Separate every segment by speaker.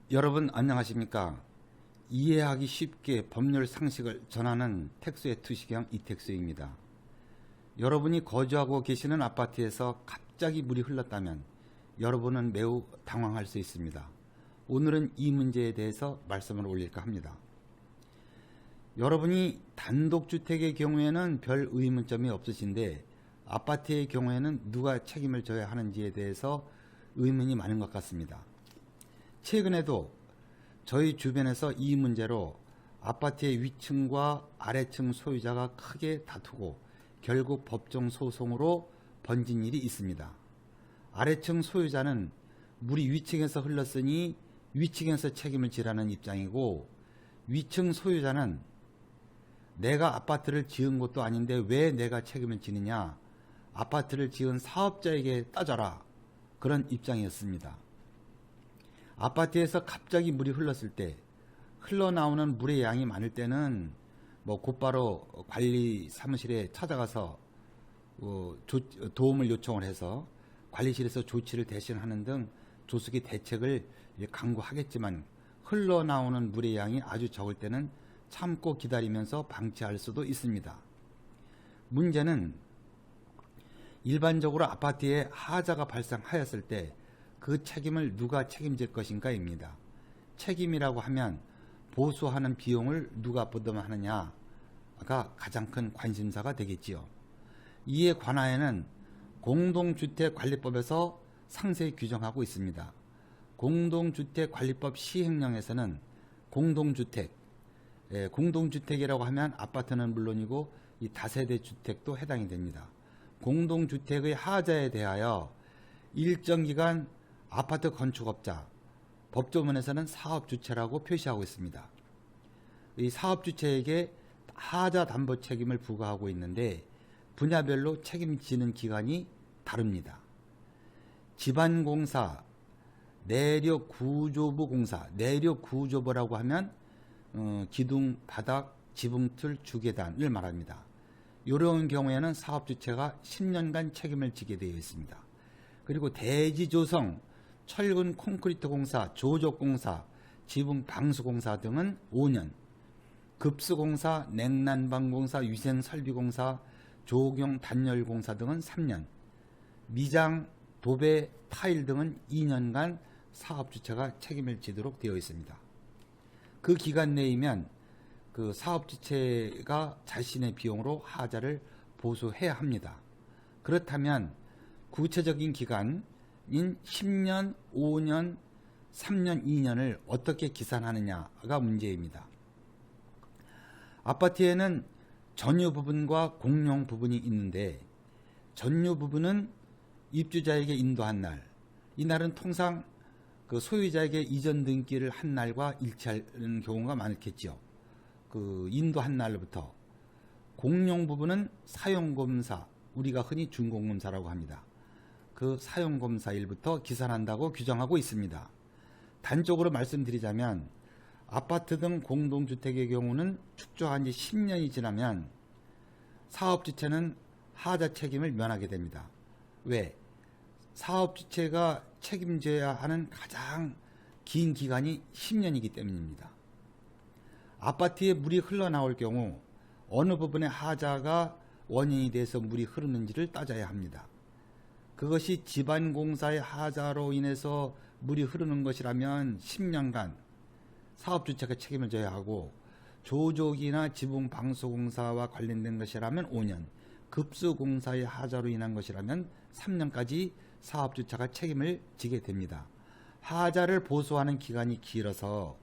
Speaker 1: 여러분 안녕하십니까? 이해하기 쉽게 법률 상식을 전하는 택수의 투시경 이택수입니다. 여러분이 거주하고 계시는 아파트에서 갑자기 물이 흘렀다면 여러분은 매우 당황할 수 있습니다. 오늘은 이 문제에 대해서 말씀을 올릴까 합니다. 여러분이 단독주택의 경우에는 별 의문점이 없으신데 아파트의 경우에는 누가 책임을 져야 하는지에 대해서 의문이 많은 것 같습니다. 최근에도 저희 주변에서 이 문제로 아파트의 위층과 아래층 소유자가 크게 다투고 결국 법정 소송으로 번진 일이 있습니다. 아래층 소유자는 물이 위층에서 흘렀으니 위층에서 책임을 지라는 입장이고, 위층 소유자는 내가 아파트를 지은 것도 아닌데 왜 내가 책임을 지느냐, 아파트를 지은 사업자에게 따져라, 그런 입장이었습니다. 아파트에서 갑자기 물이 흘렀을 때 흘러나오는 물의 양이 많을 때는 곧바로 관리 사무실에 찾아가서 도움을 요청을 해서 관리실에서 조치를 대신하는 등 조속히 대책을 강구하겠지만, 흘러나오는 물의 양이 아주 적을 때는 참고 기다리면서 방치할 수도 있습니다. 문제는 일반적으로 아파트에 하자가 발생하였을 때 그 책임을 누가 책임질 것인가입니다. 책임이라고 하면 보수하는 비용을 누가 부담하느냐가 가장 큰 관심사가 되겠지요. 이에 관하여는 공동주택관리법에서 상세히 규정하고 있습니다. 공동주택관리법 시행령에서는 공동주택이라고 하면 아파트는 물론이고 이 다세대 주택도 해당이 됩니다. 공동주택의 하자에 대하여 일정 기간 아파트 건축업자, 법조문에서는 사업주체라고 표시하고 있습니다. 이 사업주체에게 하자 담보 책임을 부과하고 있는데 분야별로 책임지는 기간이 다릅니다. 지반공사, 내력구조부 공사, 내력구조부라고 하면 기둥, 바닥, 지붕틀, 주계단을 말합니다. 이런 경우에는 사업주체가 10년간 책임을 지게 되어 있습니다. 그리고 대지조성, 철근 콘크리트 공사, 조적공사, 지붕 방수공사 등은 5년, 급수공사, 냉난방공사, 위생설비공사, 조경 단열공사 등은 3년, 미장, 도배, 타일 등은 2년간 사업주체가 책임을 지도록 되어 있습니다. 그 기간 내이면 그 사업주체가 자신의 비용으로 하자를 보수해야 합니다. 그렇다면 구체적인 기간인 10년, 5년, 3년, 2년을 어떻게 기산하느냐가 문제입니다. 아파트에는 전유 부분과 공용 부분이 있는데, 전유 부분은 입주자에게 인도한 날, 이 날은 통상 그 소유자에게 이전 등기를 한 날과 일치하는 경우가 많겠죠. 그 인도한 날부터. 공용 부분은 사용검사, 우리가 흔히 준공검사라고 합니다. 그 사용검사일부터 기산한다고 규정하고 있습니다. 단적으로 말씀드리자면 아파트 등 공동주택의 경우는 축조한 지 10년이 지나면 사업주체는 하자 책임을 면하게 됩니다. 왜? 사업주체가 책임져야 하는 가장 긴 기간이 10년이기 때문입니다. 아파트에 물이 흘러나올 경우 어느 부분의 하자가 원인이 돼서 물이 흐르는지를 따져야 합니다. 그것이 지반공사의 하자로 인해서 물이 흐르는 것이라면 10년간 사업주체가 책임을 져야 하고, 조족이나 지붕방수공사와 관련된 것이라면 5년, 급수공사의 하자로 인한 것이라면 3년까지 사업주체가 책임을 지게 됩니다. 하자를 보수하는 기간이 길어져서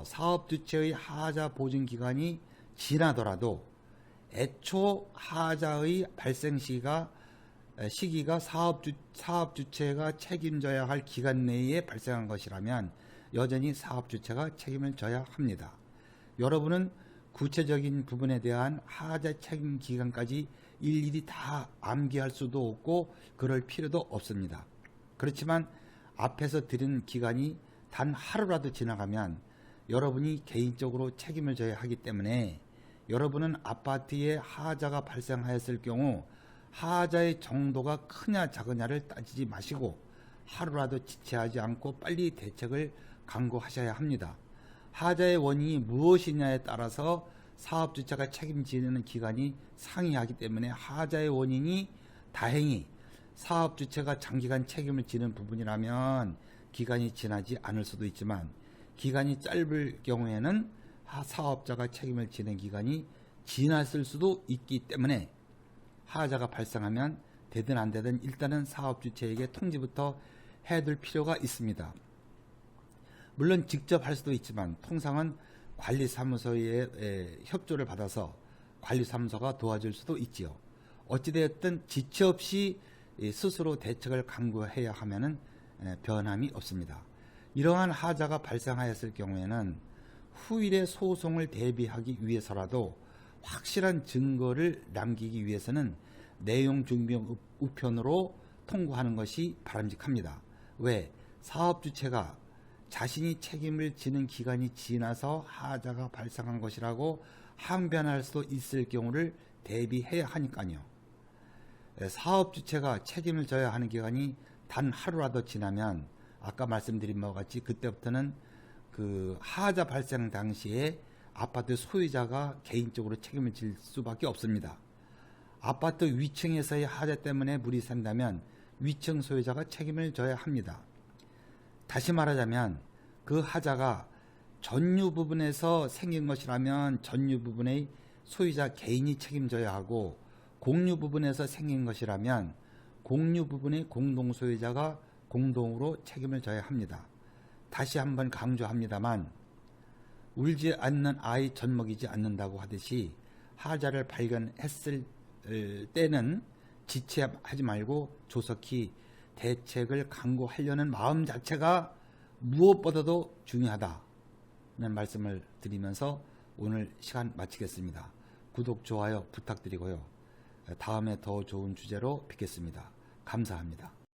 Speaker 1: 사업주체의 하자 보증 기간이 지나더라도 애초 하자의 발생 시기가 사업주체가 책임져야 할 기간 내에 발생한 것이라면 여전히 사업주체가 책임을 져야 합니다. 여러분은 구체적인 부분에 대한 하자 책임 기간까지 일일이 다 암기할 수도 없고 그럴 필요도 없습니다. 그렇지만 앞에서 드린 기간이 단 하루라도 지나가면 여러분이 개인적으로 책임을 져야 하기 때문에, 여러분은 아파트에 하자가 발생하였을 경우 하자의 정도가 크냐 작으냐를 따지지 마시고 하루라도 지체하지 않고 빨리 대책을 강구하셔야 합니다. 하자의 원인이 무엇이냐에 따라서 사업주체가 책임지는 기간이 상이하기 때문에 하자의 원인이 다행히 사업주체가 장기간 책임을 지는 부분이라면 기간이 지나지 않을 수도 있지만 기간이 짧을 경우에는 사업자가 책임을 지는 기간이 지났을 수도 있기 때문에 하자가 발생하면 되든 안 되든 일단은 사업주체에게 통지부터 해둘 필요가 있습니다. 물론 직접 할 수도 있지만 통상은 관리사무소의 협조를 받아서 관리사무소가 도와줄 수도 있지요. 어찌되었든 지체 없이 스스로 대책을 강구해야 하면은 변함이 없습니다. 이러한 하자가 발생하였을 경우에는 후일의 소송을 대비하기 위해서라도 확실한 증거를 남기기 위해서는 내용 증명 우편으로 통고하는 것이 바람직합니다. 왜? 사업주체가 자신이 책임을 지는 기간이 지나서 하자가 발생한 것이라고 항변할 수도 있을 경우를 대비해야 하니까요. 사업주체가 책임을 져야 하는 기간이 단 하루라도 지나면 아까 말씀드린 바와 같이 그때부터는 그 하자 발생 당시에 아파트 소유자가 개인적으로 책임을 질 수밖에 없습니다. 아파트 위층에서의 하자 때문에 물이 샌다면 위층 소유자가 책임을 져야 합니다. 다시 말하자면 그 하자가 전유 부분에서 생긴 것이라면 전유 부분의 소유자 개인이 책임져야 하고 공유 부분에서 생긴 것이라면 공유 부분의 공동 소유자가 공동으로 책임을 져야 합니다. 다시 한번 강조합니다만 울지 않는 아이 젖먹이지 않는다고 하듯이 하자를 발견했을 때는 지체하지 말고 조속히 대책을 강구하려는 마음 자체가 무엇보다도 중요하다는 말씀을 드리면서 오늘 시간 마치겠습니다. 구독, 좋아요 부탁드리고요. 다음에 더 좋은 주제로 뵙겠습니다. 감사합니다.